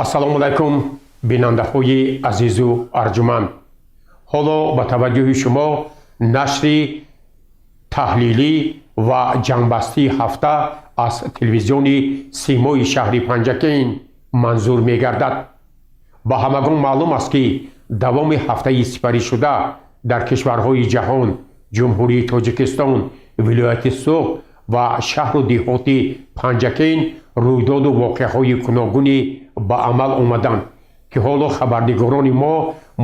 ассалому алайкум бинандаҳои азизу арҷуманд. ҳоло ба таваҷҷӯҳи шумо нашри таҳлилӣ ва ҷанбастии ҳафта аз телевизиони симои шаҳри Панҷакент манзур мегардад. ба ҳамагон маълум аст ки давоми ҳафтаи сипаришуда дар кишварҳои ҷаҳон ҷумҳурии Тоҷикистон, вилояти Суғд ва шаҳру деҳоти Панҷакент рӯйдоду воқеаҳои гуногуне ба амал омаданд ки ҳоло хабарнигорони мо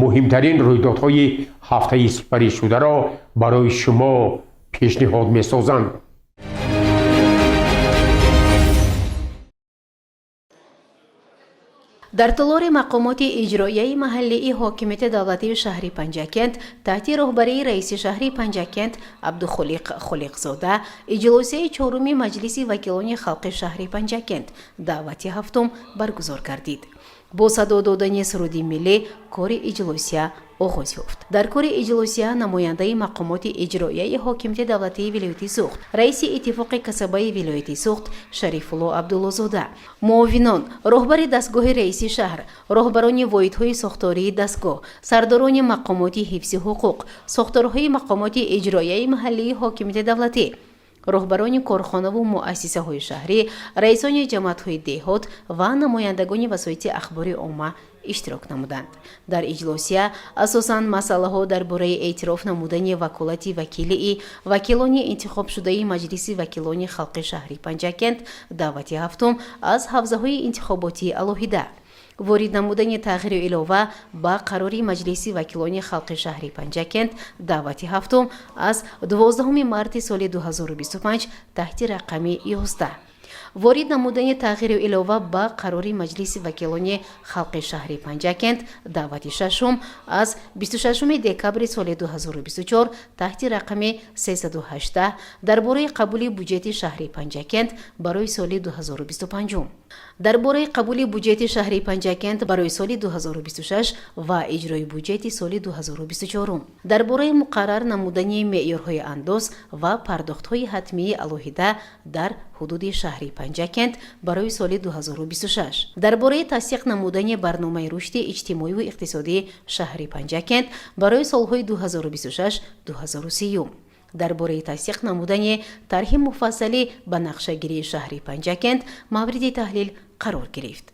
муҳимтарин рӯйдодҳои ҳафтаи сипаришударо барои шумо пешниҳод месозанд. дар толори мақомоти иҷроияи маҳаллии ҳокимияти давлатии шаҳри Панҷакент таҳти роҳбарии раиси шаҳри Панҷакент Абдухолиқ Холиқзода иҷлосияи чоруми маҷлиси вакилони халқи шаҳри Панҷакент даъвати ҳафтум баргузор гардид. бо садо додани суруди миллӣ кори иҷлосия оғоз ёфт. дар кори иҷлосия намояндаи мақомоти иҷроияи ҳокимияти давлатии вилояти Суғд, раиси иттифоқи касабаи вилояти Суғд Шарифулло Абдуллозода, муовинон, роҳбари дастгоҳи раиси шаҳр, роҳбарони воҳидҳои сохтории дастгоҳ, сардорони мақомоти ҳифзи ҳуқуқ, сохторҳои мақомоти иҷроияи маҳаллии ҳокимияти давлатӣ, роҳбарони корхонаву муассисаҳои шаҳрӣ, раисони ҷамъиятҳои деҳот ва намояндагони васоити ахбори омма иштирок намуданд. дар иҷлосия асосан масъалаҳо дар бораи эътироф намудани ваколати вакилии вакилони интихобшудаи маҷлиси вакилони халқи шаҳри Панҷакент даъвати ҳафтум аз ҳавзаҳои интихоботии алоҳида, ворид намудани тағйиру илова ба қарори маҷлиси вакилони халқи шаҳри Панҷакент даъвати ҳафтум аз 12 марти соли 2025 таҳти рақами 11, ворид намудани тағйиру илова ба қарори маҷлиси вакилони халқи шаҳри Панҷакент даъвати шашум аз 26 декабри соли 2024 таҳти рақами 318 дар бораи қабули буҷети шаҳри Панҷакент барои соли 2025, дар бораи қабули буҷети шаҳри Панҷакент барои соли 2026 ва иҷрои буҷети соли 2024, дар бораи муқаррар намудани меъёрҳои андоз ва пардохтҳои ҳатмии алоҳида дар ҳудуди шаҳри Панҷакент барои соли 2026, дар бораи тасдиқ намудани барномаи рушди иҷтимоиву иқтисодии шаҳри Панҷакент барои солҳои 2026-2030, дар бораи тасдиқ намудани тарҳи муфассалӣ ба нақшагирии шаҳри Панҷакент мавриди таҳлил қарор гирифт.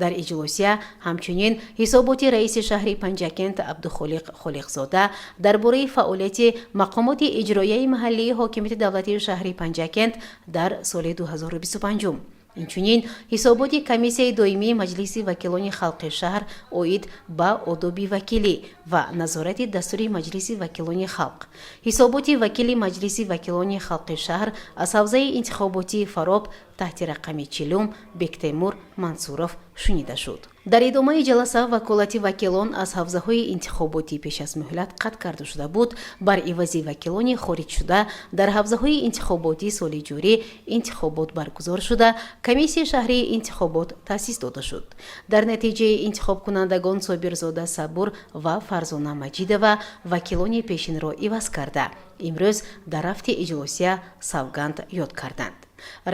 дар иҷлосия ҳамчунин ҳисоботи раиси шаҳри Панҷакент Абдухолиқ Холиқзода дар бораи фаъолияти мақомоти иҷроияи маҳаллии ҳокимияти давлатии шаҳри Панҷакент дар соли 2025, инчунин ҳисоботи комиссияи доимии маҷлиси вакилони халқи шаҳр оид ба одоби вакилӣ ва назорати дастури маҷлиси вакилони халқ, ҳисоботи вакили маҷлиси вакилони халқи шаҳр аз ҳавзаи интихоботии Фароб таҳти рақами 40 Бектемур Мансуров шунида шуд. дар идомаи ҷаласа ваколати вакилон аз ҳавзаҳои интихоботӣ пеш аз муҳлат қатъ карда шуда буд, бар ивази вакилони хориҷшуда дар ҳавзаҳои интихоботии соли ҷорӣ интихобот баргузор шуда, комиссияи шаҳрии интихобот таъсис дода шуд. дар натиҷаи интихобкунандагон Собирзода Сабур ва Фарзона Маҷидова вакилони пешинро иваз карда, имрӯз дар рафти иҷлосия савганд ёд карданд.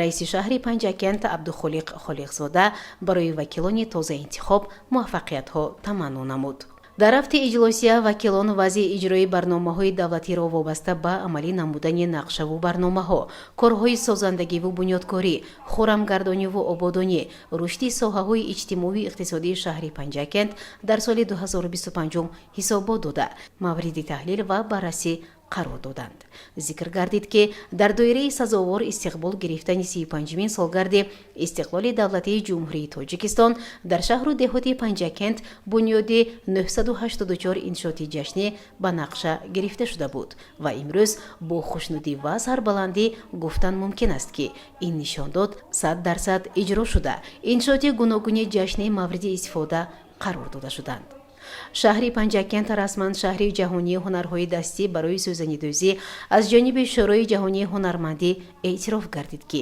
раиси шаҳри Панҷакент Абдухолиқ Холиқзода барои вакилони тоза интихоб муваффақиятҳо таманнӯ намуд. дар рафти иҷлосия вакилон вазъи иҷрои барномаҳои давлатиро вобаста ба амалӣ намудани нақшаву барномаҳо, корҳои созандагиву бунёдкорӣ, хӯрамгардониву ободонӣ, рушди соҳаҳои иҷтимоиву иқтисодии шаҳри Панҷакент дар соли 2025 ҳисобот дода, мавриди таҳлил ва баррасӣ қарор доданд. зикр гардид ки дар доираи сазовор истиқбол гирифтани 35-мин солгарди истиқлоли давлатии ҷумҳурии Тоҷикистон дар шаҳру деҳоти Панҷакент бунёди 984 иншооти ҷашнӣ ба нақша гирифта шуда буд ва имрӯз бо хушнудӣ ва сарбаландӣ гуфтан мумкин аст ки ин нишондод 100% иҷро шуда, иншооти гуногуни ҷашнӣ мавриди истифода қарор дода шуданд. шаҳри Панҷакент расман шаҳри ҷаҳонии ҳунарҳои дастӣ барои сӯзанидӯзӣ аз ҷониби Шӯрои ҷаҳонии ҳунармандӣ эътироф гардид ки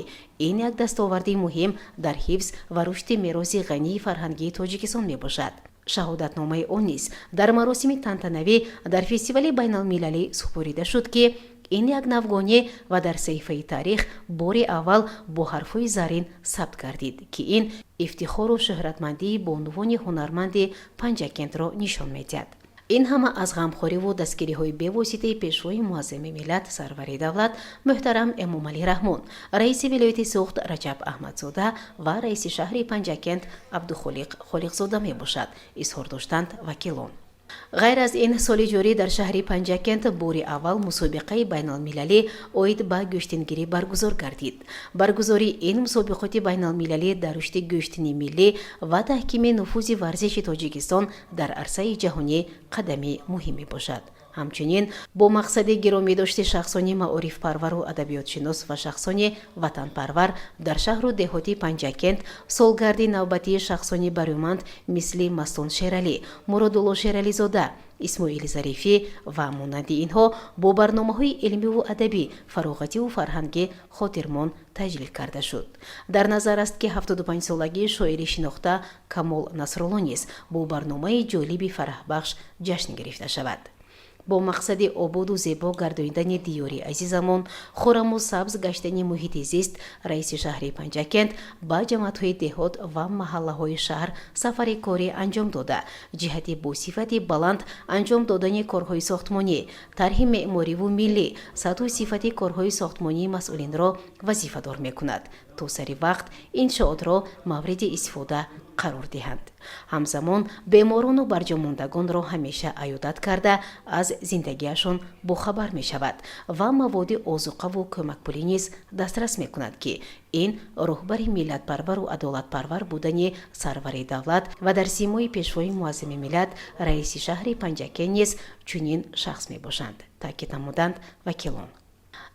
ин як дастоварди муҳим дар ҳифз ва рушди мероси ғании фарҳангии Тоҷикистон мебошад. шаҳодатномаи он низ дар маросими тантанавӣ дар фестивали байналмилалӣ супорида шуд ки ин як навгоне ва дар саҳифаи таърих бори аввал бо ҳарфҳои зарин сабт гардид ки ин ифтихору шӯҳратмандии бо унвони ҳунарманди Панҷакентро нишон медиҳад. ин ҳама аз ғамхориву дастгириҳои бевоситаи пешвои муаззами миллат сарвари давлат муҳтарам Эмомалӣ Раҳмон, раиси вилояти Суғд Раҷаб Аҳмадзода ва раиси шаҳри Панҷакент Абдухолиқ Холиқзода мебошад, изҳор доштанд вакилон. ғайр аз ин, соли ҷорӣ дар шаҳри Панҷакент бори аввал мусобиқаи байналмилалӣ оид ба гӯштингирӣ баргузор гардид. Баргузории ин мусобиқоти байналмилалӣ дар рушди гӯштини миллӣ ва таҳкими нуфузи варзиши Тоҷикистон дар арсаи ҷаҳонӣ қадами муҳим мебошад. ҳамчунин бо мақсади гиромидошти шахсони маорифпарвару адабиётшинос ва шахсони ватанпарвар дар шаҳру деҳоти Панҷакент солгарди навбатии шахсони барӯманд мисли Мастун Шералӣ, Муродулло Шерализода, Исмоили Зарифӣ ва монанди инҳо бо барномаҳои илмиву адабӣ, фароғативу фарҳангӣ хотирмон таҷлил карда шуд. Дар назар аст ки 75-солагии шоири шинохта Камол Насрулло низ бо барномаи ҷолиби фараҳбахш ҷашн гирифта шавад. бо мақсади ободу зебо гардонидани диёри азизамон, хӯраму сабз гаштани муҳити зист, раиси шаҳри Панҷакент ба ҷамъиятҳои деҳот ва маҳаллаҳои шаҳр сафари корӣ анҷом дода, ҷиҳати босифати баланд анҷом додани корҳои сохтмонӣ, тарҳи меъмориву миллӣ, сатҳу сифати корҳои сохтмонии масъулинро вазифадор мекунад, то сари вақт иншоотро мавриди истифода қарор диҳанд. ҳамзамон беморону барҷомондагонро ҳамеша аёдат карда аз зиндагиашон бохабар мешавад ва маводи озуқаву кӯмакпулӣ низ дастрас мекунад ки ин роҳбари миллатпарвару адолатпарвар будани сарвари давлат ва дар симои пешвои муаззами миллат раиси шаҳри Панҷакент низ чунин шахс мебошанд, таъкид намуданд вакилон.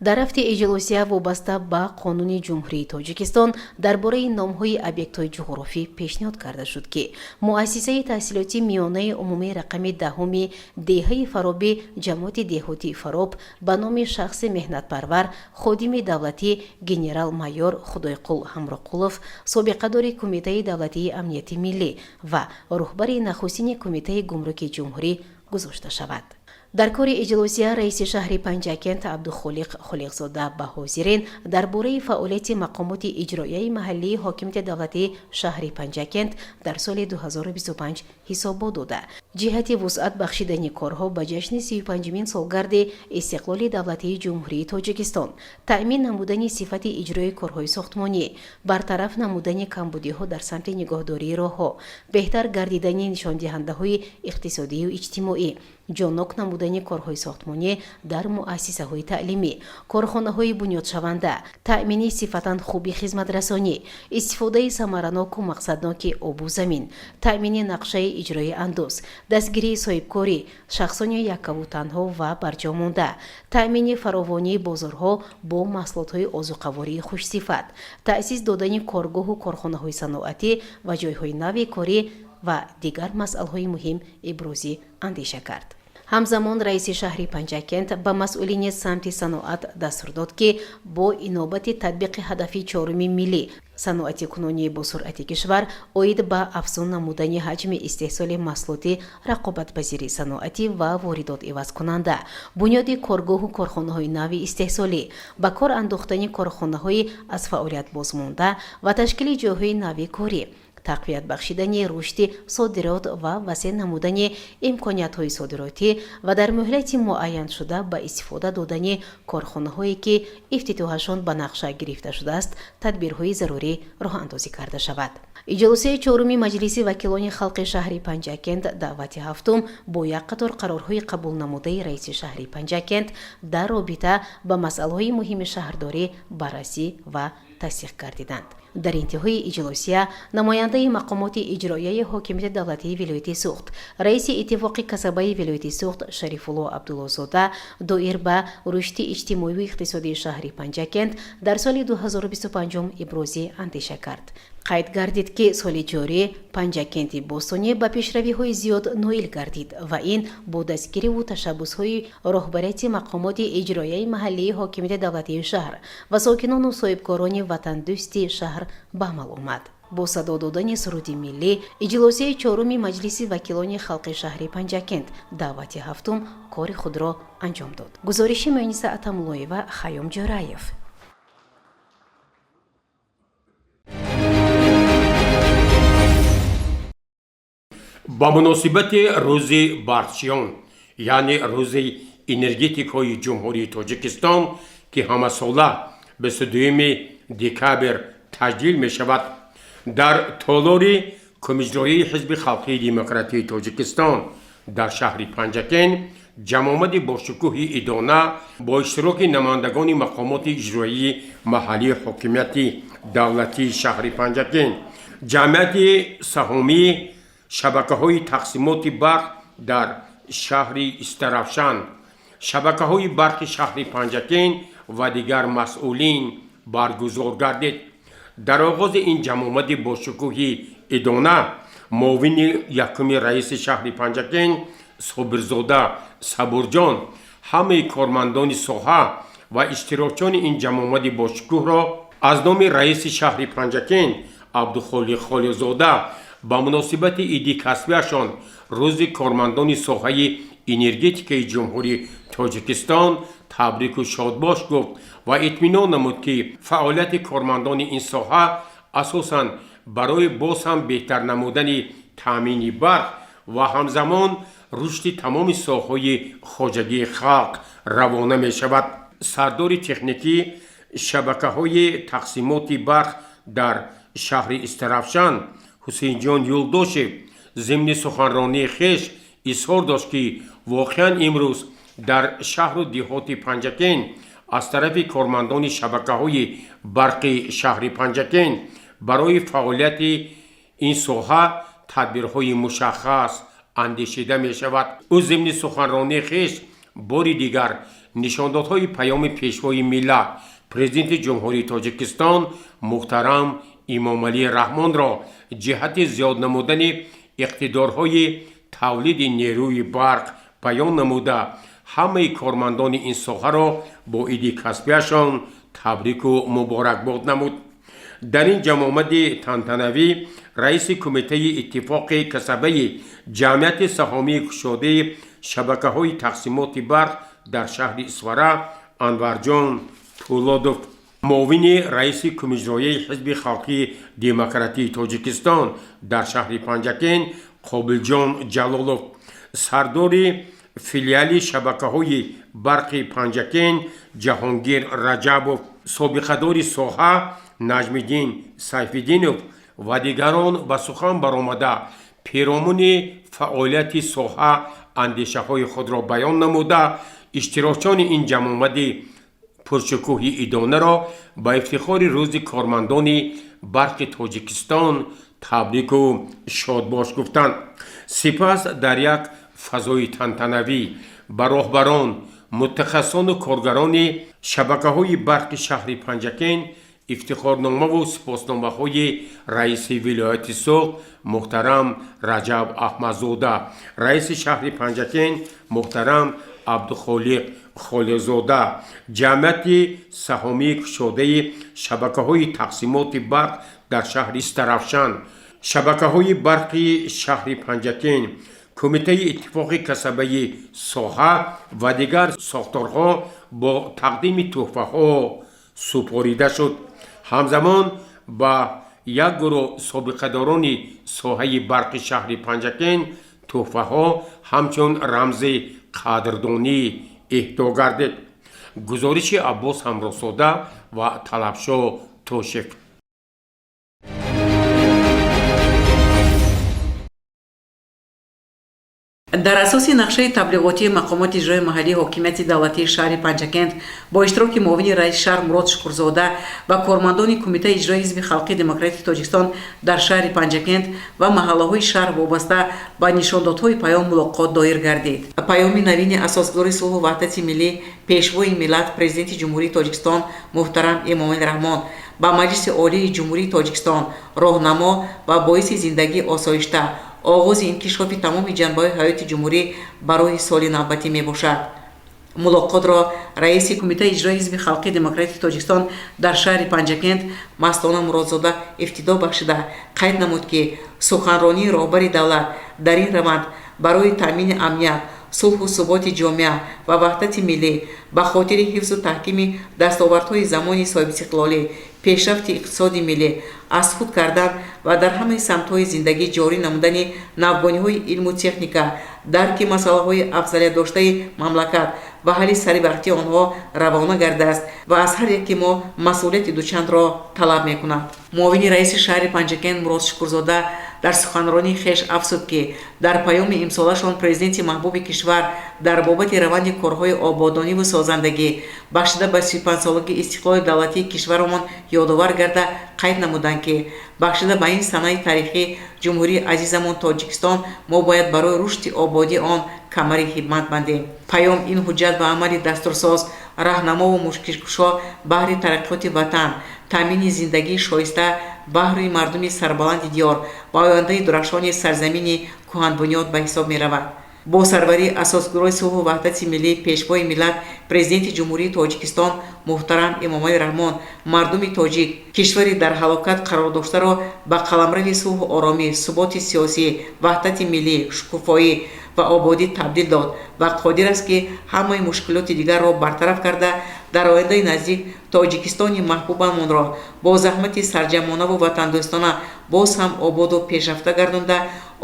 дар рафти иҷлосия вобаста ба Қонуни Ҷумҳурии Тоҷикистон дар бораи номҳои объектҳои ҷуғрофӣ пешниҳод карда шуд ки муассисаи таҳсилоти миёнаи умумии рақами 10-уми деҳаи Фароби ҷамоати деҳотии Фароб ба номи шахси меҳнатпарвар, ходими давлатӣ генерал-майор Худойқул Ҳамроқулов, собиқадори Кумитаи давлатии амнияти миллӣ ва роҳбари нахустини Кумитаи гумруки ҷумҳурӣ гузошта шавад. дар кори иҷлосия раиси шаҳри Панҷакент Абдухолиқ Холиқзода ба ҳозирин дар бораи фаъолияти мақомоти иҷроияи маҳаллии ҳокимияти давлатии шаҳри Панҷакент дар соли 2025 ҳисобот дода, ҷиҳати вусъат бахшидани корҳо ба ҷашни 35-мин солгарди истиқлоли давлатии ҷумҳурии Тоҷикистон, таъмин намудани сифати иҷрои корҳои сохтмонӣ, бартараф намудани камбудиҳо дар самти нигоҳдории роҳҳо, беҳтар гардидани нишондиҳандаҳои иқтисодию иҷтимоӣ, ҷонок намудани корҳои сохтмонӣ дар муассисаҳои таълимӣ, корхонаҳои бунёдшаванда, таъмини сифатан хуби хизматрасонӣ, истифодаи самараноку мақсадноки обу замин, таъмини нақшаи иҷрои андоз, дастгирии соҳибкорӣ, шахсони яккаву танҳо ва барҷомонда, таъмини фаровонии бозорҳо бо маҳсулотҳои озуқавории хушсифат, таъсис додани коргоҳу корхонаҳои саноатӣ ва ҷойҳои нави корӣ ва дигар масъалаҳои муҳим ибрози андеша кард. ҳамзамон раиси шаҳри Панҷакент ба масъулини самти саноат дастур дод ки бо инобати татбиқи ҳадафи 4-уми миллӣ саноати кунонии босуръати кишвар оид ба афзун намудани ҳаҷми истеҳсоли маҳсулоти рақобатпазири саноатӣ ва воридот ивазкунанда, бунёди коргоҳу корхонаҳои нави истеҳсолӣ, ба кор андохтани корхонаҳои аз фаъолият бозмонда ва ташкили ҷойҳои нави корӣ, тақвият бахшидани рушди содирот ва васеъ намудани имкониятҳои содиротӣ ва дар муҳлати муайяншуда ба истифода додани корхонаҳое ки ифтитоҳашон ба нақша гирифта шудааст, тадбирҳои зарурӣ роҳандозӣ карда шавад. иҷлосияи 4-уми маҷлиси вакилони халқи шаҳри Панҷакент даъвати 7-ум бо як қатор қарорҳои қабулнамудаи раиси шаҳри Панҷакент дар робита ба масъалаҳои муҳими шаҳрдорӣ баррасӣ ва тасдиқ гардиданд. дар интиҳои иҷлосия намояндаи мақомоти иҷроияи ҳокимияти давлатии вилояти Суғд, раиси иттифоқи касабаи вилояти Суғд Шарифулло Абдуллозода доир ба рушди иҷтимоиву иқтисодии шаҳри Панҷакент дар соли 2025 ибрози андеша кард. қайд гардид ки соли ҷорӣ Панҷакенти бостонӣ ба пешравиҳои зиёд ноил гардид ва ин бо дастгириву ташаббусҳои роҳбарияти мақомоти иҷроияи маҳаллии ҳокимияти давлатии шаҳр ва сокинону соҳибкорони ватандӯсти шаҳр ба амал омад. бо садо додани суруди миллӣ иҷлосияи чоруми маҷлиси вакилони халқи шаҳри Панҷакент даъвати ҳафтум кори худро анҷом дод. гузориши Муниса Атамуллоева, Хаём Ҷораев. ба муносибати рӯзи барқчиён, яъне рӯзи энергетикои ҷумҳурии Тоҷикистон ки ҳамасола 22 декабр таҷлил мешавад, дар толори кумиҷроии ҳизби халқии демократии Тоҷикистон дар шаҳри Панҷакент ҷамомади бошукӯҳи идона бо иштироки намояндагони мақомоти иҷроии маҳаллии ҳокимияти давлатии шаҳри Панҷакент, ҷамъияти саҳомии шабакаҳои тақсимоти барқ дар шаҳри Истарафшан, шабакаҳои барқи шаҳри Панҷакент ва дигар масъулин баргузор гардид. дар оғози ин ҷамомади бошукӯҳи идона муовини якуми раиси шаҳри Панҷакент Собирзода Сабурҷон ҳамаи кормандони соҳа ва иштирокчони ин ҷамомади бошукӯҳро аз номи раиси шаҳри Панҷакент Абдухолиқ Холизода ба муносибати иди касбиашон рӯзи кормандони соҳаи энергетикаи ҷумҳурии Тоҷикистон табрику шодбош гуфт ва итминон намуд ки фаъолияти кормандони ин соҳа асосан барои боз ҳам беҳтар намудани таъмини барқ ва ҳамзамон рушди тамоми соҳаҳои хоҷагии халқ равона мешавад. сардори техникӣ шабакаҳои тақсимоти барқ дар шаҳри Истарафшан Ҳусейнҷон Юлдошев зимни суханронии хеш изҳор дошт ки воқеан имрӯз дар шаҳру деҳоти Панҷакент аз тарафи кормандони шабакаҳои барқи шаҳри Панҷакент барои фаъолияти ин соҳа тадбирҳои мушаххас андешида мешавад. ӯ зимни суханронии хеш бори дигар нишондодҳои паёми пешвои миллат президенти ҷумҳурии Тоҷикистон муҳтарам Имомалии Раҳмонро ҷиҳати зиёд намудани иқтидорҳои тавлиди нерӯи барқ баён намуда ҳамаи кормандони ин соҳаро бо иди касбиашон табрику муборакбод намуд. дар ин ҷамомади тантанавӣ раиси кумитаи иттифоқи касабаи ҷамъияти саҳомии кушодаи шабакаҳои тақсимоти барқ дар шаҳри Исвара Анварҷон Пӯлодов, муовини раиси кумиҷроияи ҳизби халқии демократии Тоҷикистон дар шаҳри Панҷакент Қобилҷон Ҷалолов, сардори филиали шабакаҳои барқи Панҷакент Ҷаҳонгир Раҷабов, собиқадори соҳа Наҷмиддин Сайфиддинов ва дигарон ба сухан баромада пиромуни фаъолияти соҳа андешаҳои худро баён намуда иштирокчони ин ҷамомади пуршукӯҳи идонаро ба ифтихори рӯзи кормандони барқи Тоҷикистон табрику шодбош гуфтанд. сипас дар як фазои тантанавӣ ба роҳбарон, мутахассисону коргарони шабакаҳои барқи шаҳри Панҷакент ифтихорномаву сипосномаҳои раиси вилояти Суғд муҳтарам Раҷаб Аҳмадзода, раиси шаҳри Панҷакент муҳтарам Абдухолиқ Холизода, ҷамъияти саҳомии кушодаи шабакаҳои тақсимоти барқ дар шаҳри Истарафшан, шабакаҳои барқи шаҳри Панҷакент, кумитаи иттифоқи касабаи соҳа ва дигар сохторҳо бо тақдими тӯҳфаҳо супорида шуд. ҳамзамон ба як гурӯҳ собиқадорони соҳаи барқи шаҳри Панҷакент тӯҳфаҳо ҳамчун рамзи қадрдонӣ иҳдо гардид. гузориши Аббос Ҳамросода ва Талабшоҳ Тошев. дар асоси нақшаи таблиғотии мақомоти иҷрои маҳаллии ҳокимияти давлатии шаҳри Панҷакент бо иштироки муовини раиси шаҳр Мурод Шукурзода ва кормандони кумитаи иҷрои ҳизби халқии демократии Тоҷикистон дар шаҳри Панҷакент ва маҳаллаҳои шаҳр вобаста ба нишондодҳои паём мулоқот доир гардид. паёми навини асосгори сулҳу ваҳдати миллӣ, пешвои миллат, президенти ҷумҳурии Тоҷикистон муҳтарам Эмомалӣ Раҳмон ба Маҷлиси олии ҷумҳурии Тоҷикистон роҳнамо ва боиси зиндагии осоишта, оғози инкишофи тамоми ҷанбаҳои ҳаёти ҷумҳурӣ барои соли навбатӣ мебошад. мулоқотро раиси кумитаи иҷрои ҳизби халқи демократии тоҷикистон дар шаҳри панҷакент Мастона Муродзода ифтидо бахшида қайд намуд ки суханронии роҳбари давлат дар ин раванд барои таъмини амният, сулҳу суботи ҷомеа ва ваҳдати миллӣ ба хотири ҳифзу таҳкими дастовардҳои замони соҳибистиқлолӣ, пешрафти иқтисоди миллӣ, аз худ кардан ва дар ҳамаи самтҳои зиндагӣ ҷорӣ намудани навгониҳои илму техника, дарки масъалаҳои афзалиятдоштаи мамлакат ва ҳалли саривақтии онҳо равона гардааст ва аз ҳар яке мо масъулияти дучандро талаб мекунад. муовини раиси шаҳри Панҷакент Мурод Шукурзода дар суханронии хеш афзуд ки дар паёми имсолашон президенти маҳбуби кишвар дар бобати раванди корҳои ободониву созандагӣ бахшида ба 35-солаги истиқлоли давлатии кишварамон ёдовар гарда қайд намуданд ки бахшида ба ин санаи тарихӣ ҷумҳурии азизамон Тоҷикистон мо бояд барои рушди ободии он камари хидмат бандем. Паём ин ҳуҷҷат ва амали дастурсоз, раҳнамову мушкилкушо баҳри тараққиёти ватан, таъмини зиндагии шоиста баҳри мардуми сарбаланди диёр ва ояндаи дурахшони сарзамини кӯҳанбунёд ба ҳисоб меравад. бо сарварии асосгуроҳи сулҳу ваҳдати миллӣ пешвои миллат президенти ҷумҳурии Тоҷикистон муҳтарам Эмомали Раҳмон мардуми тоҷик кишвари дар ҳалокат қарордоштаро ба қаламрави сулҳу оромӣ, суботи сиёсӣ, ваҳдати миллӣ, шукуфоӣ ва ободӣ табдил дод ва қодир аст ки ҳамаи мушкилоти дигарро бартараф карда дар ояндаи наздик Тоҷикистони маҳбубамонро бо заҳмати сарҷамонаву ватандӯстона боз ҳам ободу пешрафта гардонда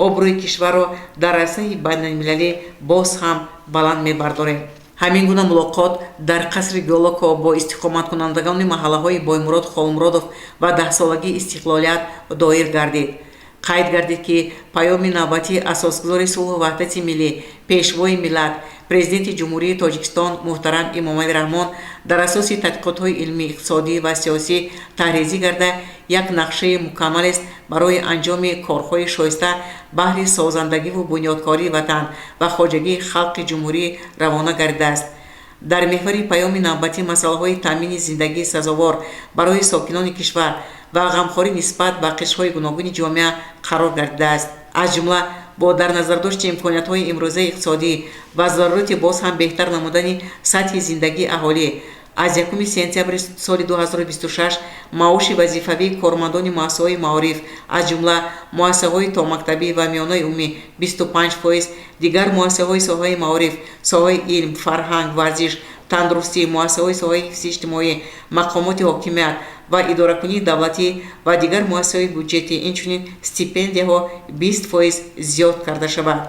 обрӯи кишварро дар арсаи байналмилалӣ боз ҳам баланд мебардорем. ҳамин гуна мулоқот дар қасри Голоко бо истиқоматкунандагони маҳаллаҳои Боймурод, Холмуродов ва даҳсолагии Истиқлолият доир гардид. қайд гардид ки паёми навбатии асосгузори сулҳу ваҳдати миллӣ пешвои миллат президенти ҷумҳурии Тоҷикистон муҳтарам Эмомали Раҳмон дар асоси тадқиқотҳои илмӣ, иқтисодӣ ва сиёсӣ таҳризӣ гарда як нақшаи мукаммал аст барои анҷоми корҳои шоиста баҳри созандагиву бунёдкории ватан ва хоҷагии халқи ҷумҳурӣ равона гардидааст. дар меҳвари паёми навбатӣ масъалаҳои таъмини зиндагии сазовор барои сокинони кишвар ва ғамхорӣ нисбат ба қишрҳои гуногуни ҷомеа қарор гардидааст. аз ҷумла бо дар назардошти имкониятҳои имрӯзаи иқтисодӣ ва зарурати боз ҳам беҳтар намудани сатҳи зиндагии аҳолӣ аз 1 сентябри соли 2026 маоши вазифавии кормандони муассисаҳои маориф аз ҷумла муассисаҳои томактабӣ ва миёнаи умумӣ 25%, дигар муассисаҳои соҳаи маориф, соҳаи илм, фарҳанг, варзиш, тандурустӣ, муассисаҳои соҳаи ҳифзи иҷтимоӣ, мақомоти ҳокимият ва идоракунии давлатӣ ва дигар муассисаҳои бюджетӣ инчунин стипендияҳо 20% зиёд карда шавад.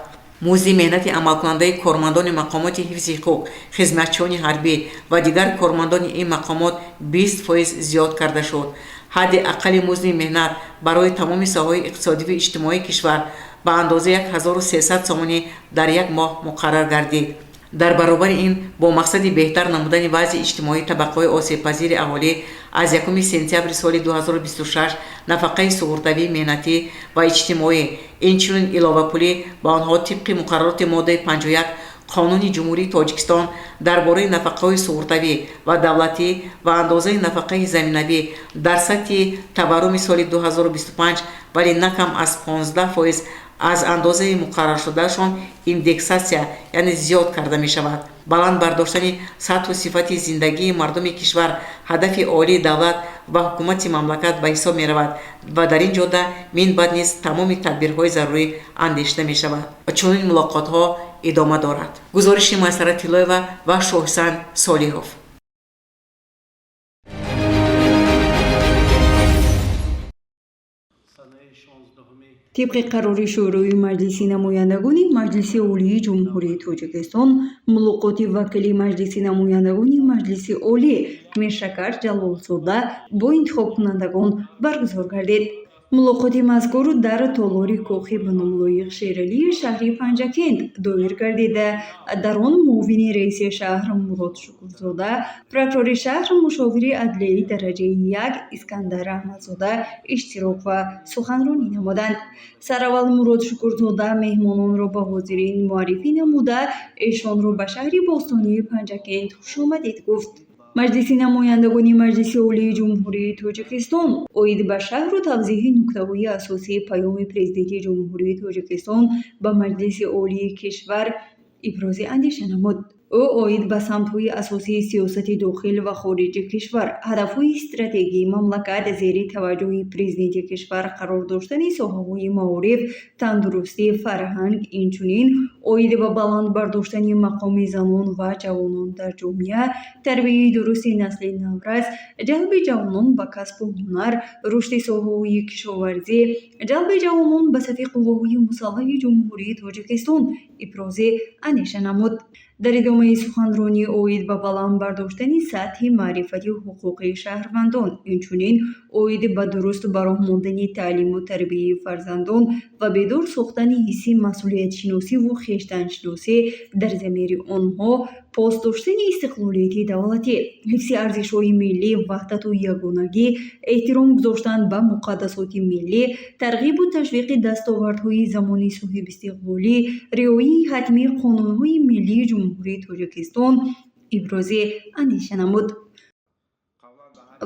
музди меҳнати амалкунандаи кормандони мақомоти ҳифзи ҳуқуқ, хизматчиёни ҳарбӣ ва дигар кормандони ин мақомот 20% зиёд карда шуд. ҳадди аққали музди меҳнат барои тамоми соҳаҳои иқтисодиву иҷтимоии кишвар ба андозаи 1300 сомонӣ дар як моҳ муқаррар гардид. дар баробари ин бо мақсади беҳтар намудани вазъи иҷтимоии табақаҳои осебпазири аҳолӣ аз 1 сентябри соли 2026 нафақаи суғуртавии меҳнатӣ ва иҷтимоӣ инчунин иловапулӣ ба онҳо тибқи муқаррароти моддаи 51 қонуни ҷумҳурии Тоҷикистон дар бораи нафақаҳои суғуртавӣ ва давлатӣ ва андозаи нафақаи заминавӣ дар сатҳи таварруми соли 2025 вале на кам аз 15% аз андозаи муқарраршудаашон индексатсия яъне зиёд карда мешавад. баланд бардоштани сатҳу сифати зиндагии мардуми кишвар ҳадафи олии давлат ва ҳукумати мамлакат ба ҳисоб меравад ва дар ин ҷода минбаъд низ тамоми тадбирҳои зарурӣ андешида мешавад. чунин мулоқотҳо идома дорад. гузориши Майсара Тиллоева ва Шоҳисан Солиҳов. طبق قرار شورای مجلس نمایندگان مجلس عالی جمهوری تاجیکستان ملاقات وکیل مجلس نمایندگان مجلس عالی میرشکر جلالزاده با انتخاب کنندگان برگزار گردید. ملاقات مذکور در تالار کاخ بنولایق شیرالی شهر پنجکند دایر گردیده. در آن معاون رئیس شهر مراد شکورزاده، پروکورور شهر، مشاور عدلیه درجه 1 اسکندر احمدزاده اشتراک و سخنرانی نمودند. سراول مراد شکورزاده مهمانان را به حاضرین معرفی نموده ایشان را به شهر باستانی پنجکند خوشامدید گفت. مجلس نمایندگان مجلس عالی جمهوری تاجیکستان اوید به شهر و توضیح نکته‌های اساسی پیام پرزیدنت جمهوری تاجیکستان به مجلس عالی کشور ابراز اندیشه نمود. او اوید به سمت‌های اساسی سیاست داخل و خارج کشور، هدف‌های استراتژی مملکت زیر توجه پرزیدنت کشور قرار داشتن ساحه‌های معارف، تندرستی، فرهنگ، اینچنین اوید به بلند برداشتن مقام زنان و جوانان در جامعه، تربیت درست نسل نورس، جلب جوانان به کسب و هنر، رشد ساحه‌های کشاورزی، جلب جوانان به صف قوه‌های مسلح جمهوری تاجیکستان ابراز اندیشه نمود. در ادامه سخنرانی اوید به بلند برداشتن سطح معرفتی حقوقی شهروندان، اینچنین اوید به درست براه ماندن تعلیم و تربیت فرزندان و بیدار ساختن حس مسئولیت شناسی و خویشتن شناسی در ضمیر آنها، پاس داشتن استقلالیت دولتی، حفظ ارزش‌های ملی، وحدت و یگانگی، احترام گذاشتن به مقدسات ملی، ترغیب و تشویق دستاوردهای زمانی صاحب استقلالی، رعایت حتمی قانون‌های ملی جمهوری تاجیکستان ابراز اندیشه نمود.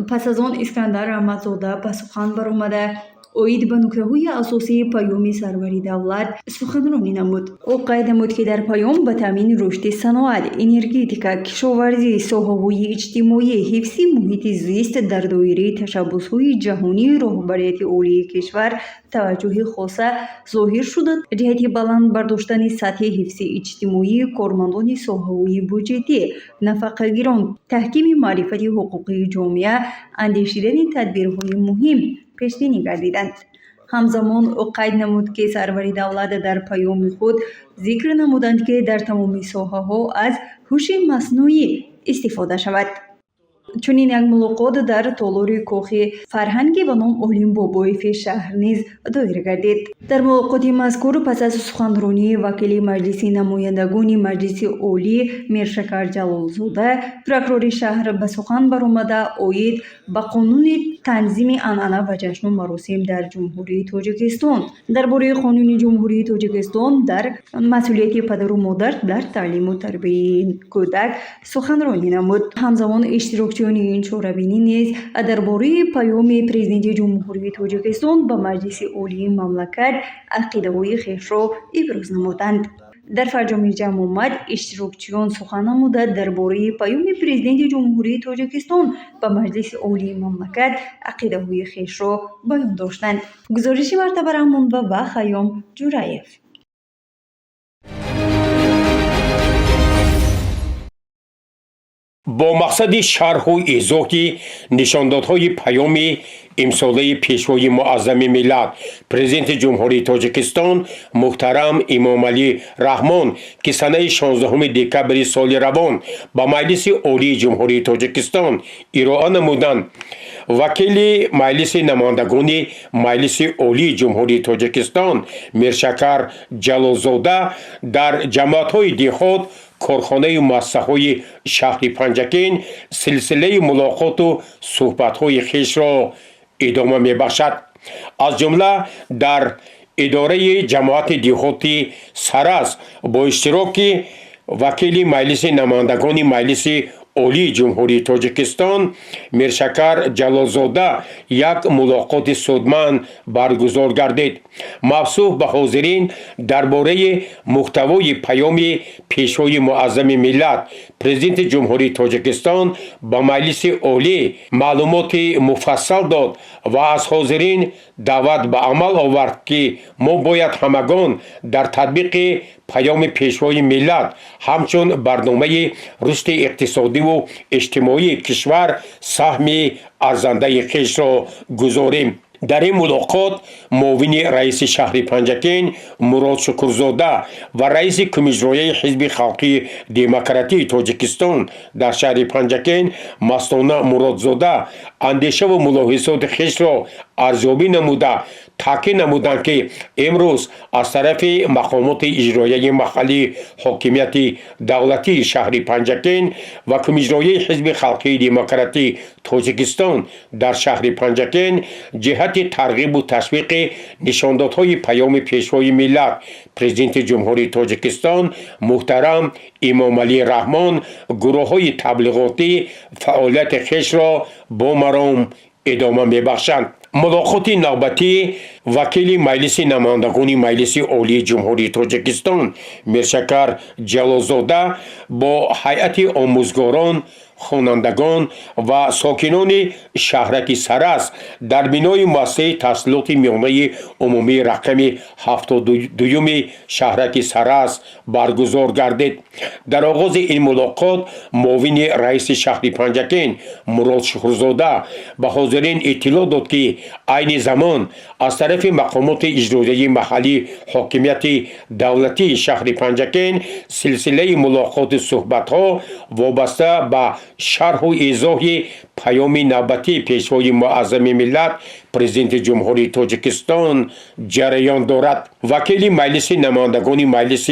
پس از آن اسکندر احمدزاده به سخن برآمده اوید به نکته‌های اساسی پیام سروری دولت سخنرانی نمود. او قید نمود که در پیام به تامین رشد صنعت، انرژتیک، کشاورزی، ساحه‌های اجتماعی، حفظ محیط زیست در دایره تشبس‌های جهانی رهبریت عالی کشور توجه خاصه ظاهر شد. جهت بلند برداشتن سطح حفظ اجتماعی کارمندان ساحه‌های بودجتی، نفقه‌گیران، تحکیم معرفت حقوقی جامعه، اندیشیدن تدبیرهای مهم پیش بینی گردیدند. همزمان او قید نمود که سروری دولت در پیام خود ذکر نمودند که در تمام ساحه‌ها از هوش مصنوعی استفاده شود. چنین یک ملاقات در تالار کاخ فرهنگی به نام علیم بابایف شهر نیز دایر گردید. در ملاقات مذکور پس از سخنرانی وکیل مجلس نمایندگان مجلس عالی میرشکر جلالزاده، پروکرور شهر به سخن برآمده اوید به قانون تنظیم عنعنه و جشن و مراسم در جمهوری تاجیکستان درباره قانون جمهوری تاجیکستان در مسئولیت پدر و مادر در تعلیم و تربیت کودک سخنرانی نمود. همزمان اشتراکچیان این شورابینی نیز درباره پیام پرزیدنت جمهوری تاجیکستان به مجلس عالی مملکت عقیده‌های خویش را ابراز نمودند. در فرجام جمع آمد اشتراکچیان سخن نموده درباره پیام پرزیدنت جمهوری تاجیکستان به مجلس عالی مملکت عقیده‌های خویش را بیان داشتند. گزارش مرتبه رحمان و خیام جورایف. با مقصد شرح و ایضاح نشاندادهای پیام امساله پیشوای معظم ملت پرزیدنت جمهوری تاجیکستان محترم امام علی رحمان که سنه 16 دکبر سال روان با مجلس عالی جمهوری تاجیکستان ارائه نمودند، وکیل مجلس نمایندگان مجلس عالی جمهوری تاجیکستان میرشکر جلالزاده در جماعت‌های دهات، کارخانه و مؤسسه‌های شهر پنجکین سلسله ملاقات و صحبت‌های خویش را ادامه می‌بخشد. از جمله در اداره جماعت دهاتی سرس با اشتراک وکیل مجلس نمایندگان مجلس عالی جمهوری تاجیکستان میرشکر جلالزاده یک ملاقات سودمند برگزار گردید. مبسوط به حاضرین درباره محتوای پیام پیشوای معظم ملت پرزیدنت جمهوری تاجیکستان با مجلس عالی معلومات مفصل داد و از حاضرین دعوت به عمل آورد که ما باید همگان در تطبیق پیام پیشوای ملت همچون برنامه رشد اقتصادی و اجتماعی کشور سهم ارزنده خویش را گذاریم. در این ملاقات معاون رئیس شهر پنجکین مراد شکرزاده و رئیس کمیسیون حزب خلقی دموکراتی تاجیکستان در شهر پنجکین مستانه مرادزاده اندیشه و ملاحظات خویش را ارزیابی نموده تاکید نمودند که امروز از طرف مقامات اجرایی محلی حاکمیت دولتی شهر پنجکین و کمیسیون حزب خلقی دموکراتی تاجیکستان در شهر پنجکین جهت ترغیب و تشویق نشاندادهای پیام پیشوای ملت پرزیدنت جمهوری تاجیکستان محترم امام علی رحمان گروه‌های تبلیغاتی فعالیت خویش را با مرام ادامه می‌بخشند. ملاقات نوبتی وکیل مجلس نمایندگان مجلس عالی جمهوری تاجیکستان میرشکر جلالزاده با هیئت آموزگاران، خوانندگان و ساکنان شهرک سرس در بنای مؤسسه تحصیلات میانه عمومی رقم 72 شهرک سرس برگزار گردید. در آغاز این ملاقات معاون رئیس شهر پنجکن مراد شکرزاده به حاضرین اطلاع داد که عین زمان از طرف مقامات اجرایی محلی حاکمیت دولتی شهر پنجکن سلسله ملاقات صحبت‌ها وابسته به شرح و ایضاح پیام نوبتی پیشوای معظم ملت پرزیدنت جمهوری تاجیکستان جریان دارد. وکیل مجلس نمایندگان مجلس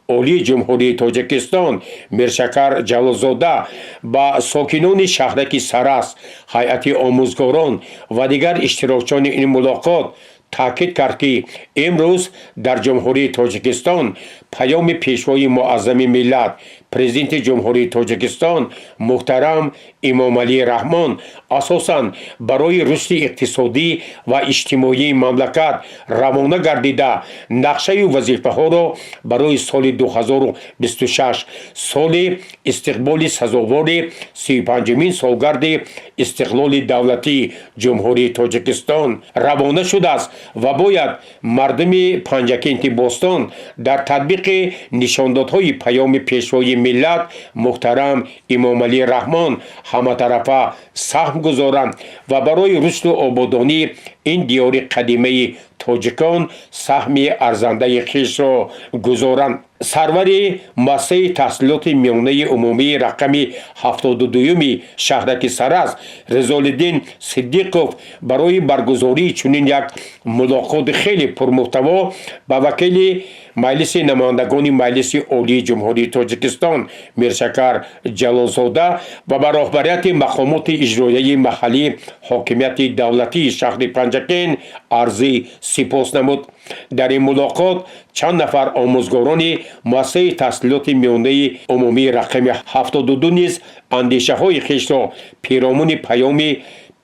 عالی جمهوری تاجیکستان میرشکر جلالزاده با ساکنان شهرک سرس، هیئت آموزگاران و دیگر اشتراکچیان این ملاقات تاکید کرد که امروز در جمهوری تاجیکستان پیام پیشوای معظم ملت پرزیدنت جمهوری تاجیکستان محترم امام علی رحمان اساساً برای رشد اقتصادی و اجتماعی مملکت روانه گردیده نقشه وظیفه ها را برای سال 2026 سال استقبال سزاوار 35مین سالگرد استقلال دولتی جمهوری تاجیکستان روانه شده است و باید مردم پنجکنت باستان در تطبیق نشاندادهای پیام پیشوای ملت محترم امام علی رحمان همه طرفه سهم گذارند و برای رشد و آبادانی این دیار قدیمه تاجیکان سهم ارزنده خویش را گذارند. سرور مؤسسه تحصیلات میانه عمومی رقم 72 شهرک سرس رضالدین صدیقوف برای برگزاری چنین یک ملاقات خیلی پرمحتوا با وکیل مجلس نمایندگان مجلس عالی جمهوری تاجیکستان میرشکر جلالزاده و با رهبریت مقامات اجرایی محلی حاکمیت دولتی شهر پنجکن عرض سپاس نمود. در این ملاقات چند نفر آموزگاران مؤسسه تحصیلات میانه عمومی رقم 72 نیز اندیشه های خویش را پیرامون پیام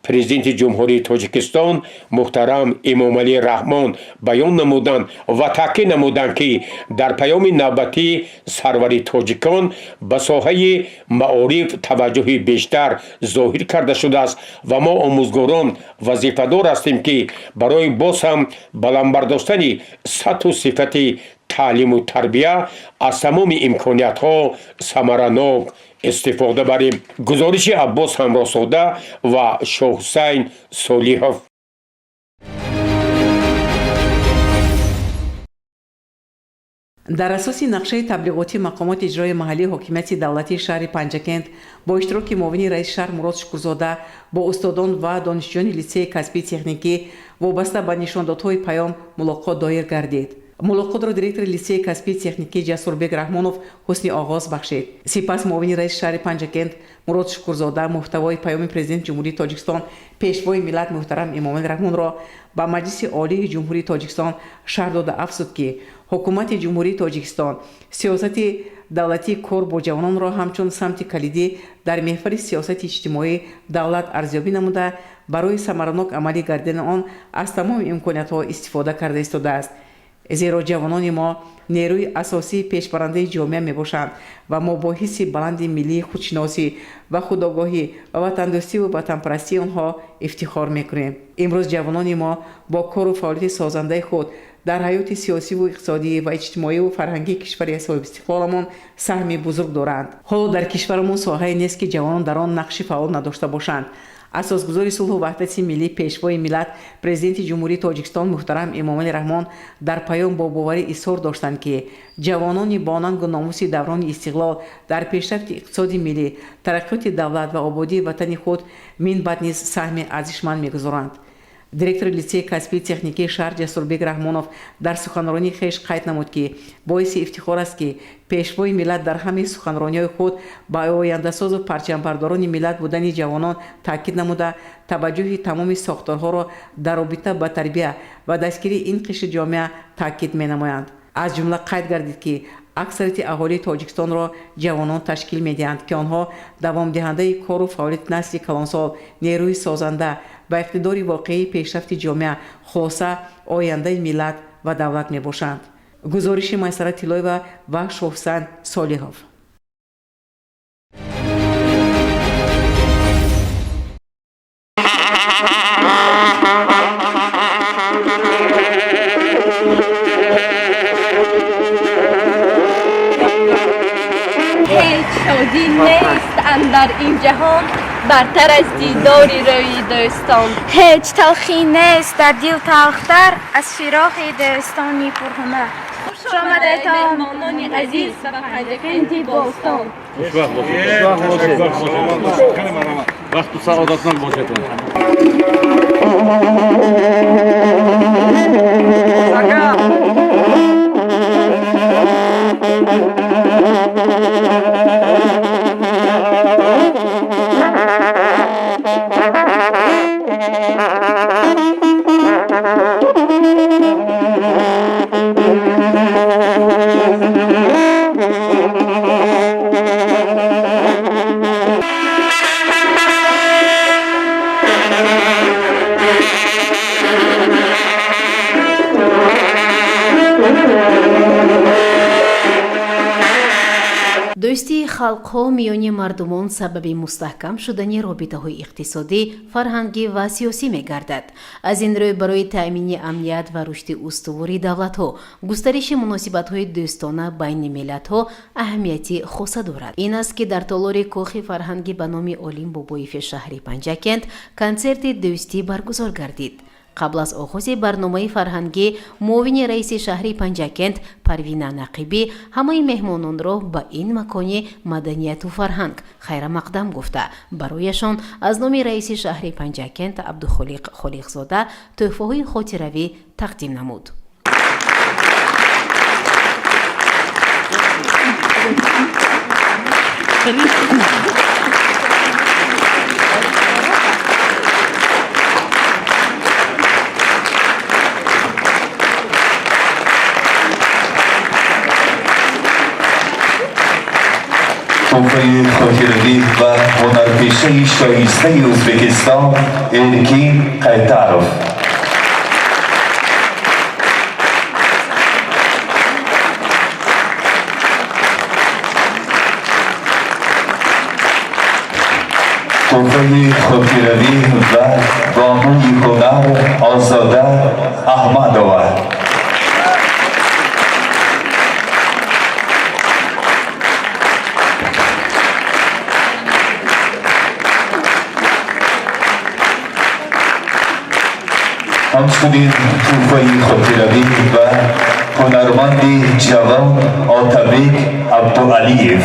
پرزیدنت جمهوری تاجیکستان محترم امام علی رحمان بیان نمودند و تاکید نمودند که در پیام نوبتی سرور تاجیکان به ساحه معارف توجه بیشتر ظاهر کرده شده است و ما آموزگاران وظیفه‌دار هستیم که برای باز هم بلند برداشتن سطح و صفت تعلیم و تربیه از تمام امکانیت ها ثمرناک استفاده بریم. گزارش عباس همراساده و شاه حسین صالحوف. در اساس نقشه تبلیغاتی مقامات اجرای محلی حاکمیت دولتی شهر پنجکند با اشتراک معاون رئیس شهر مراد شکرزاده با استادان و دانشجویان لیسه کسبی تکنیکی وابسته به نشاندادهای پیام ملاقات دایر گردید. ملاقات را دیرکتور لیسه کسبی تکنیکی جسوربек رحمانов حسن آغاز بخشید. سپس معاون رئیس شهر پنجکند مراد شکرزاده محتوای پیام پرزیدنت جمهوری تاجیکستان پیشوای ملت محترم امام علی رحمان را با مجلس عالی جمهوری تاجیکستان شرح داده افزود که حکومت جمهوری تاجیکستان سیاست دولتی کار با جوانان را همچون سمت کلیدی در محور سیاست اجتماعی دولت ارزیابی نموده برای ثمرناک عملی گردیدن آن از تمام امکانیت‌ها استفاده کرده ایستاده است. زیرا جوانان ما نیروی اساسی پیشبرنده جامعه میباشند و ما با حس بلند ملی خودشناسی و خودآگاهی و وطندوستی و وطنپرستی آنها افتخار میکنیم. امروز جوانان ما با کار و فعالیت سازنده خود در حیات سیاسی و اقتصادی و اجتماعی و فرهنگی کشور صاحب استقلالمان سهمی بزرگ دارند. حالا در کشورمان ساحه‌ای نیست که جوانان در آن نقش فعال نداشته باشند. اساسگذار صلح و وحدت ملی پیشوای ملت پرزیدنت جمهوری تاجیکستان محترم امام علی رحمان در پیام با باوری اظهار داشتند که جوانان با ننگ و ناموس دوران استقلال در پیشرفت اقتصادی ملی، ترقیات دولت و آبادی وطن خود من بعد نیز سهم ارزشمند می‌گذارند. دیرکتور لیسه کسبی تکنیکی شهر جسوربek رحمانov در سخنرانی خویش قید نمود که باعث افتخار است که پیشوای ملت در همه سخنرانی‌های خود با آینده‌ساز و پرچم‌برداران ملت بودن جوانان تاکید نموده توجه تمام ساختارها را در رابطه با تربیت و دستگیری این قشر جامعه تاکید می‌نمایند. از جمله قید گردید که аксарияти аҳолии тоҷикистонро ҷавонон ташкил медиҳанд ки онҳо давомдиҳандаи кору фаъолияти насли калонсол, нерӯи созанда ба иқтидори воқеии пешрафти ҷомеа, хулоса ояндаи миллат ва давлат мебошанд. гузориши Майсара Тиллоева ва Шоҳҳусайн Солиҳов. هیچ شادی نیست اندر این جهان برتر از دیداری روی دوستان. هیچ تلخی نیست در دل تلختر از فراق دوستانی پرهنر. خوش آمدید مهمانان عزیز و پنجکند بوستان. وقت سعادتمند باشید. дӯстии халқҳо миёни мардумон сабаби мустаҳкам шудани робитаҳои иқтисодӣ, фарҳангӣ ва сиёсӣ мегардад. аз ин рӯй барои таъмини амният ва рушди устувории давлатҳо густариши муносибатҳои дӯстона байни миллатҳо аҳамияти хоса дорад. ин аст ки дар толори кӯхи фарҳангӣ ба номи Олим Бобоев шаҳри Панҷакент консерти дӯстӣ баргузор гардид. қабл аз оғози барномаи фарҳангӣ муовини раиси шаҳри Панҷакент Парвина Нақибӣ ҳамаи меҳмононро ба ин макони маданияту фарҳанг хайрамақдам гуфта барояшон аз номи раиси шаҳри Панҷакент Абдухолиқ Холиқзода тӯҳфаҳои хотиравӣ тақдим намуд. تحفه خاطره‌ای و هنرپیشه شایسته ازبکستان الکین قیتاروف. تحفه خاطره‌ای و بانوی هنر آزاده احمدова. همچنین تحفه خاطره‌ای و هنرمند جوان آتابک عبدالعلیف.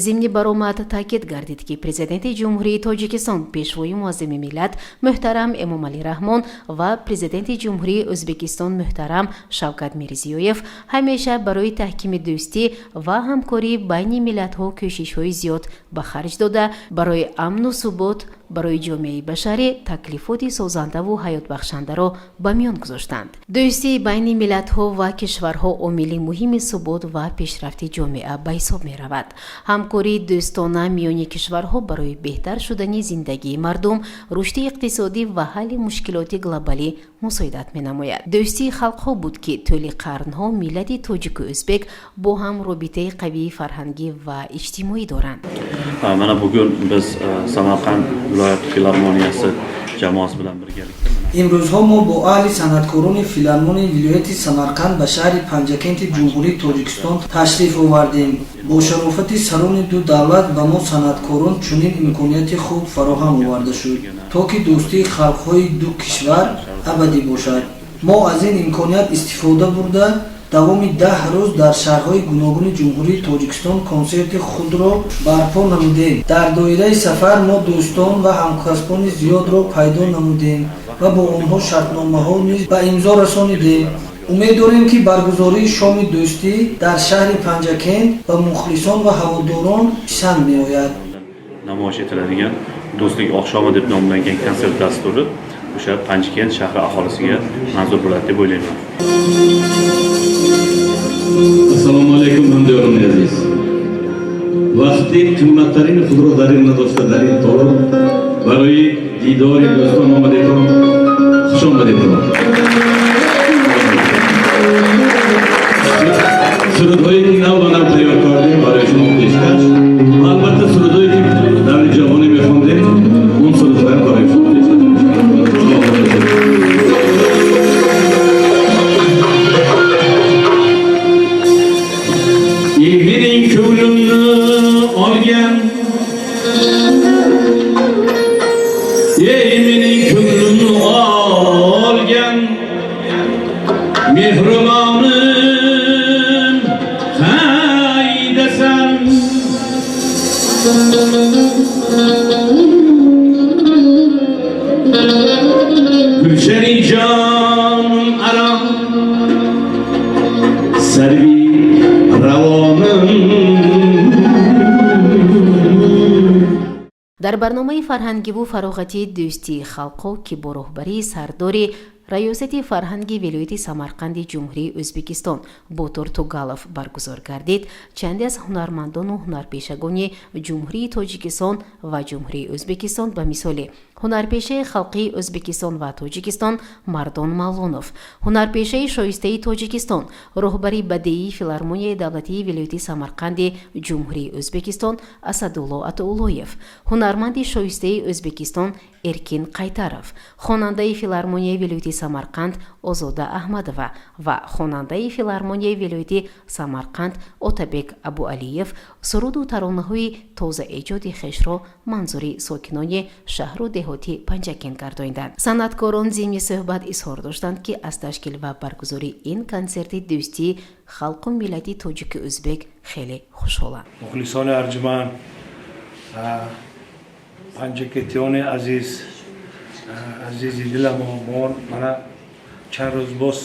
зимни баромад таъкид гардид ки президенти ҷумҳурии Тоҷикистон пешвои муаззими миллат муҳтарам Эмомалӣ Раҳмон ва президенти ҷумҳурии Ӯзбекистон муҳтарам Шавкат Мирзиёев ҳамеша барои таҳкими дӯстӣ ва ҳамкорӣ байни миллатҳо кӯшишҳои зиёд ба харҷ дода барои амну субот барои ҷомеаи башарӣ таклифоти созандаву ҳаётбахшандаро ба миён гузоштанд. дӯстии байни миллатҳо ва кишварҳо омили муҳими субот ва пешрафти ҷомеа ба ҳисоб меравад. ҳамкории дӯстона миёни кишварҳо барои беҳтар шудани зиндагии мардум, рушди иқтисодӣ ва ҳалли мушкилоти глобалӣ мусоидат менамояд. дӯстии халқҳо буд ки тӯли қарнҳо миллати тоҷику ӯзбек бо ҳам робитаи қавии фарҳангӣ ва иҷтимоӣ доранд. Mana bugun biz Samarqand viloyat filarmoniyasi jamoasi bilan birgalikda имрӯзҳо мо бо аҳли санъаткорони филармонияи вилояти Самарқанд ба шаҳри Панҷакенти ҷумҳурии Тоҷикистон ташриф овардем. бо шарофати сарони ду давлат ба мо санъаткорон чунин имконияти хуб фароҳам оварда шуд, то ки дӯстии халқҳои ду кишвар абадӣ бошад. мо аз ин имконият истифода бурда давоми 10 рӯз дар шаҳрҳои гуногуни ҷумҳурии тоҷикистон консерти худро барпо намудем. Дар доираи сафар мо дӯстон ва ҳамкасбони зиёдро пайдо намудем ва бо онҳо шартномаҳо низ ба имзо расонидем. умед дорем ки баргузории шоми дӯстӣ дар шаҳри Панҷакент ба мухлисон ва ҳаводорон писанд меояд. namoyish etiladigan do'stlik oqshomi deb nomlangan konsert dasturi o'sha Panjkent shahri aholisiga manzur bo'ladi deb o'ylayman. Assalomu alaykum hamdiyonlar aziz. Vaqti qimmatlarini huzurlarini do'stlarini to'lib برای دیدار دوستان آمدید خوش آمدید. سرودهایی که نو و نو تیار کردیم برای شما پیشکش. البته سرودهایی که در جوانی میخوندیم اون سرودها برای شما پیشکش. Evinin köylünü algen, evinin köylünü algen, mihribanım haydesen. Gülşeni canım aram, servi дар барномаи фарҳангиву фароғатии дӯстии халқо ки бо роҳбарии сардори раёсати фарҳанги вилояти Самарқанди ҷумҳурии Ӯзбекистон Ботур Тугалов баргузор гардид, чанде аз ҳунармандону ҳунарпешагони ҷумҳурии Тоҷикистон ва ҷумҳурии Ӯзбекистон ба мисоли ҳунарпешаи халқии Ӯзбекистон ва Тоҷикистон Мардон Мавлонов, ҳунарпешаи шоистаи Тоҷикистон, роҳбари бадеии филармонияи давлатии вилояти Самарқанди ҷумҳурии Ӯзбекистон Асадулло Атоуллоев, ҳунарманди шоистаи Ӯзбекистон Эркин Қайтаров, хонандаи филармонияи вилояти Самарқанд Озода Аҳмадова ва хонандаи филармонияи вилояти Самарқанд Отабек Абуалиев суруду таронаҳои тоза эҷоди хешро манзури сокинони шаҳру деҳоти Панҷакент гардонинданд. Санъаткорон зимни суҳбат изҳор доштанд, ки аз ташкил ва баргузории ин консерти дӯстии халқу миллати тоҷики ӯзбек хеле хушҳоланд. мухлисони арҷуманд, панҷакетиёни азиз, азизи диламон, мана чанд рӯз боз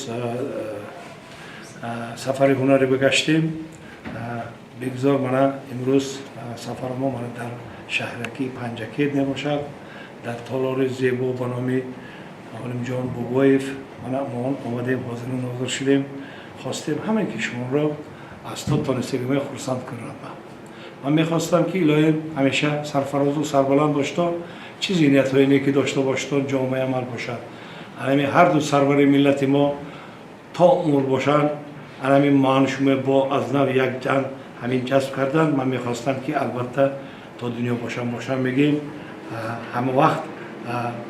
сафари ҳунаре бигаштем. бигзор мана имрӯз сафармо мана дар шаҳраки Панҷакент мебошад, дар толори зебо ба номи Олимҷон Бубоев мана мо омадем, ҳозиру нозир шудем. хостем ҳамаи ки шуморо аз то тонистагӣ хурсанд кунам. من میخواستم که الهی همیشه سرفراز و سربلند باشد، چه ذهنیت‌هایی نیکی داشته باشد، جامعه عمل باشد. همین هر دو سرور ملت ما تا عمر باشند، همین معنیشون با از نو یک جان همین جذب کردن. من میخواستم که البته تا دنیا باشم میگیم همه وقت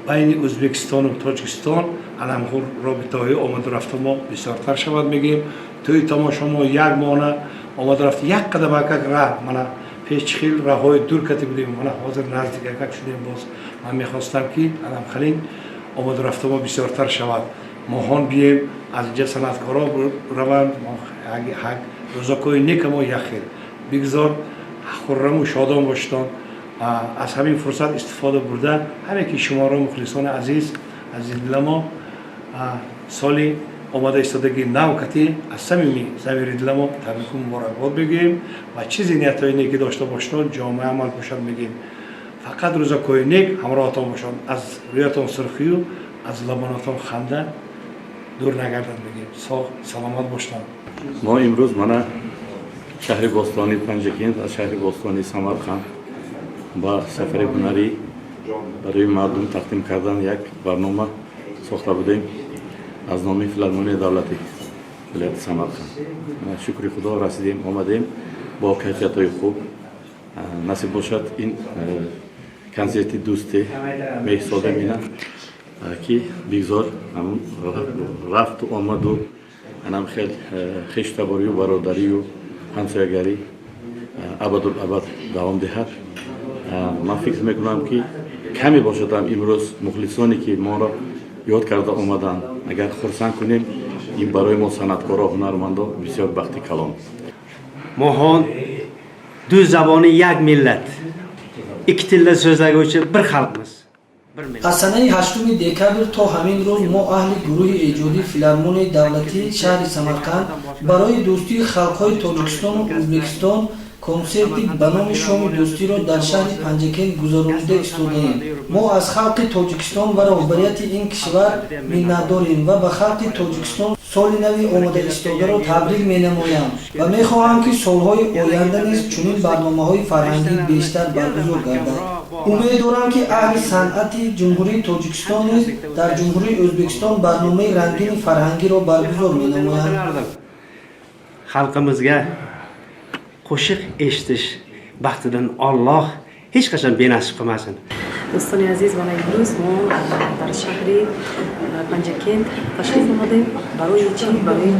بین ازبکستان و تاجیکستان الان رابطه‌های آمد و رفت ما بسیارتر شود میگیم. توی تماشا ما یک ماه آمد رفت یک قدم یک راه منا پیش خیل راههای دور کتی بودیم، منا حاضر نزدیک یک شدیم. باز من میخواستم که الان خیلی آمد رفت ما بسیارتر شود. ماهان بییم از اینجا صنعتکارا روند، حق روزاکوی نیک ما یک خیل بگذار خرم و شادان باشتن. از همین فرصت استفاده بردن همه که شما را مخلصان عزیز از دل ما سالی آماده ایستادگی نو کتی از صمیمی ضمیر دل ما تبریک و مبارکباد بگیم و چیزی نیت‌های نیکی داشته باشند، جامعه عمل باشد میگیم. فقط روزاکوی نیک همراهتان باشند، از رویتان سرخی و از لبانتان خنده دور نگردند میگیم. سلامت باشند. ما امروز مانا شهر باستانی پنجکент از شهر باستانی سمرقند با سفر هنری برای مردم تقدیم کردن یک برنامه ساخته بودیم از نام فیلارمونی دولتی ولایت سمرقند. شکر خدا رسیدیم، آمدیم با کیفیت‌های خوب. نصیب باشد این کنسرت دوستی می‌سازیم اینا که بگذار همون رفت و آمد و هم خیلی خوشتباری و برادری و همسایگری ابدالابد دوام دهد. من فکر میکنم که کمی باشد امروز مخلصانی که ما را یاد کرده آمدن اگر خرسند کنیم ин барои мо санъаткоро ҳунармандо бисёр бахти калон. моҳон ду забони як миллат икки тилда so'zlaguvchi bir xalqmiz. аз санаи 8 декабр то ҳамин рӯз мо аҳли гурӯҳи эҷодии филармонияи давлатии шаҳри Самарқанд барои дӯстии халқҳои Тоҷикистону Ӯзбекистон консерти ба номи шоми дӯстиро дар шаҳри Панҷакент гузаронида истодаем. мо аз халқи Тоҷикистон ва роҳбарияти ин кишвар миннатдорем ва ба халқи Тоҷикистон соли нави омадаистодаро табрик менамоям ва мехоҳам ки солҳои оянда низ чунин барномаҳои фарҳангӣ бештар баргузор гардад. умед дорам ки аҳли санъати ҷумҳурии Тоҷикистон низ дар ҷумҳурии Ӯзбекистон барномаи рангини фарҳангиро баргузор менамоянд. Xalqimizga qo'shiq eshitish baxtidan Alloh hech qachon benasib qilmasin. دوستان عزیز و امروز ما در شهر پنجکент تشریف آمدیم برای چی؟ برای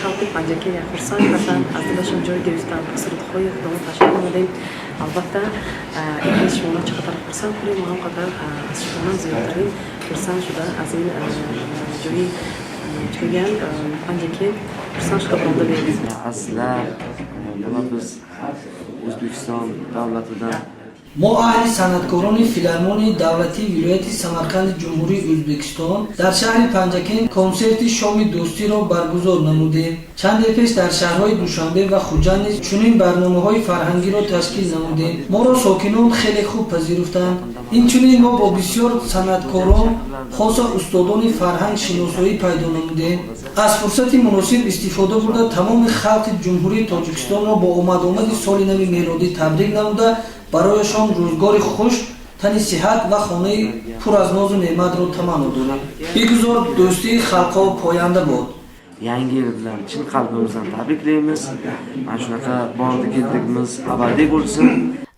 خلق پنجکент یک خرسان باشند از دلشون جای گرفتن صورت‌های خودمون تشریف آمدیم. البته این شما چقدر خرسان کنیم و هم قدر از شما زیادترین خرسان شده از این جای چیگن پنجکент خرسان شده بوده بودیم. اصلا biz O'zbekiston davlatidan мо аҳли санъаткорони филармонияи давлатии вилояти Самарқанди ҷумҳурии Ӯзбекистон дар шаҳри Панҷакент консерти шоми дӯстиро баргузор намудем. чанде пеш дар шаҳрҳои Душанбе ва Хуҷанд низ чунин барномаҳои фарҳангиро ташкил намудем. моро сокинон хеле хуб пазируфтанд. инчунин мо бо бисёр санъаткорон хоса устодони фарҳанг шиносоӣ пайдо намудем. аз фурсати муносиб истифода бурда тамоми халқи ҷумҳурии Тоҷикистонро бо омади соли нави мелодӣ табрик намуда барояшон рӯзгори хуш, тани сиҳат ва хонаи пур аз нозу неъматро таманно дорем. бигузор дӯстии халқҳо поянда бод. yangi yil bilan chin qalbimizdan tabriklaymiz. Mana shunaqa bordi keltirimiz abadiy bo'lsin.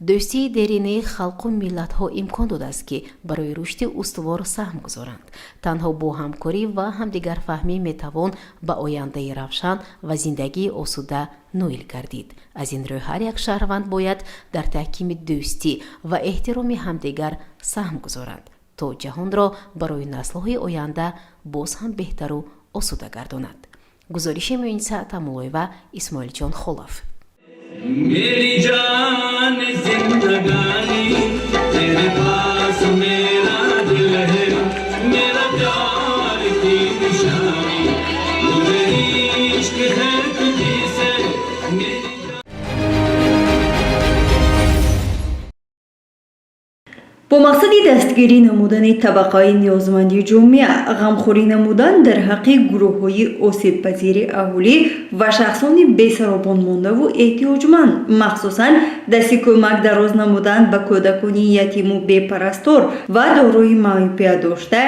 дӯстии дерини халқу миллатҳо имкон додааст ки барои рушди устувор саҳм гузоранд. танҳо бо ҳамкорӣ ва ҳамдигарфаҳмӣ метавон ба ояндаи равшан ва зиндагии осуда ноил гардид. аз ин рӯ ҳар як шаҳрванд бояд дар таҳкими дӯстӣ ва эҳтироми ҳамдигар саҳм гузоранд то ҷаҳонро барои наслҳои оянда боз ҳам беҳтару осуда гардонад. гузориши муиниса Тамулоева, Исмоилҷон Холов. मेरी जान जिंदगानी तेरे पास मेरा दिल है, मेरा प्यार की निशानी, मुझे इश्क है तुझी से मेरी бо мақсади дастгирӣ намудани табақаи ниёзманди ҷомеа ғамхӯрӣ намудан дар ҳаққи гурӯҳҳои осебпазири аҳолӣ ва шахсони бесаробон мондаву эҳтиёҷманд, махсусан дасти кӯмак дароз намудан ба кӯдакони ятиму бепарастор ва дорои маъюбия дошта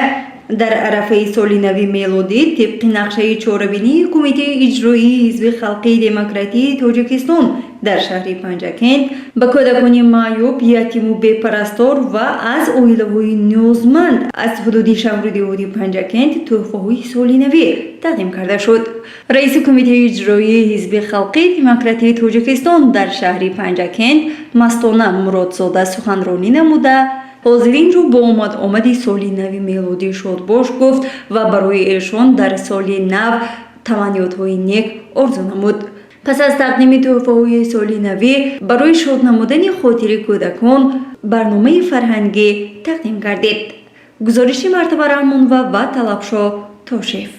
дар арафаи соли нави мелодӣ тибқи нақшаи чорабинии кумитаи иҷроии ҳизби халқии демократии Тоҷикистон дар шаҳри Панҷакент ба кӯдакони маъюб, ятиму бепарастор ва аз оилаҳои ниёзманд аз ҳудуди шаҳру деҳоти Панҷакент тӯҳфаҳои соли навӣ тақдим карда шуд. раиси кумитаи иҷроии ҳизби халқии демократии Тоҷикистон дар шаҳри Панҷакент Мастона Муродзода суханронӣ намуда ҳозиринро бо омади соли нави мелодӣ шодбош гуфт ва барои эшон дар соли нав таманниётҳои нек орзу намуд. пас аз тақдими тӯҳфаҳои соли навӣ барои шод намудани хотири кӯдакон барномаи фарҳангӣ тақдим гардид. гузориши Мартаба Раҳмонова ва Талабшо Тошев.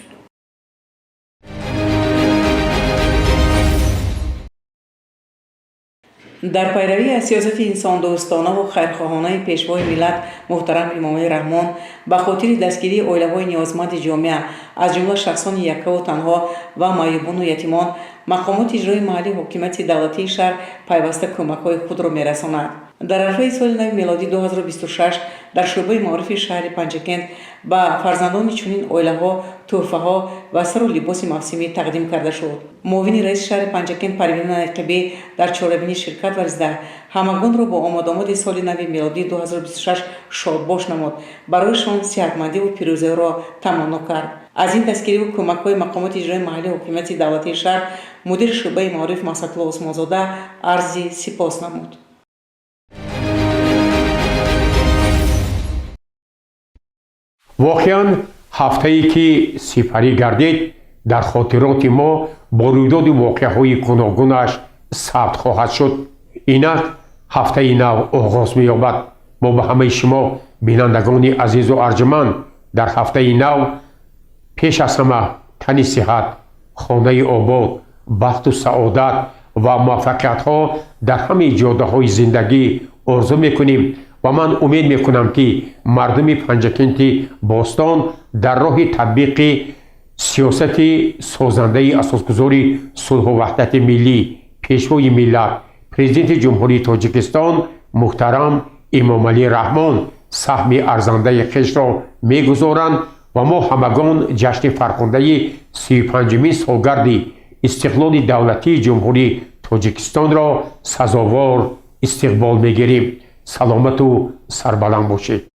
дар пайравӣ аз сиёсати инсондӯстанаву хайрхоҳонаи пешвои миллат муҳтарам Имомӣ Раҳмон ба хотири дастгирии оилаҳои ниёзманди ҷомеа аз ҷумла шахсони яккаву танҳо ва маъюбону ятимон мақомоти иҷрои маҳаллии ҳокимияти давлатии шаҳр пайваста кӯмакҳои худро мерасонад. дар арфаи соли нави мелодӣ 2026 дар шӯъбаи маърифи шаҳри Панҷакент ба фарзандони чунин оилаҳо тӯҳфаҳо ва сару либоси мавсимӣ тақдим карда шуд. муовини раиси шаҳри Панҷакент Парвина Нақибӣ дар чорабинӣ ширкат варзида ҳамагонро бо омадомади соли нави мелодӣ 2026 шодбош намуд. барояшон сеҳатмандиву пирӯзиро таманно кард. аз ин дастгириву кӯмакҳои мақомоти иҷрои маҳаллии ҳокимияти давлатии шаҳр мудири шӯъбаи маъриф Масъадулло Усмонзода арзи сипос намуд. воқеан ҳафтае ки сифарӣ гардид дар хотироти мо бо рӯйдоди воқеаҳои гуногунаш сабт хоҳад шуд. инак ҳафтаи нав оғоз меёбад. мо ба ҳамаи шумо бинандагони азизу арҷуманд дар ҳафтаи нав пеш аз ҳама тани сиҳат, хонаи обод, бахту саодат ва муваффақиятҳо дар ҳамаи ҷоддаҳои зиндагӣ орзу мекунем ва ман умед мекунам ки мардуми панҷакенти бостон дар роҳи татбиқи сиёсати созандаи асосгузори сулҳу ваҳдати миллӣ, пешвои миллат, президенти ҷумҳурии Тоҷикистон муҳтарам Эмомалӣ Раҳмон саҳми арзандаи хешро мегузоранд ва мо ҳамагон ҷашни фархондаи 35-мин солгарди истиқлоли давлатии ҷумҳурии Тоҷикистонро сазовор истиқбол мегирем. саломату сарбаланд бошед.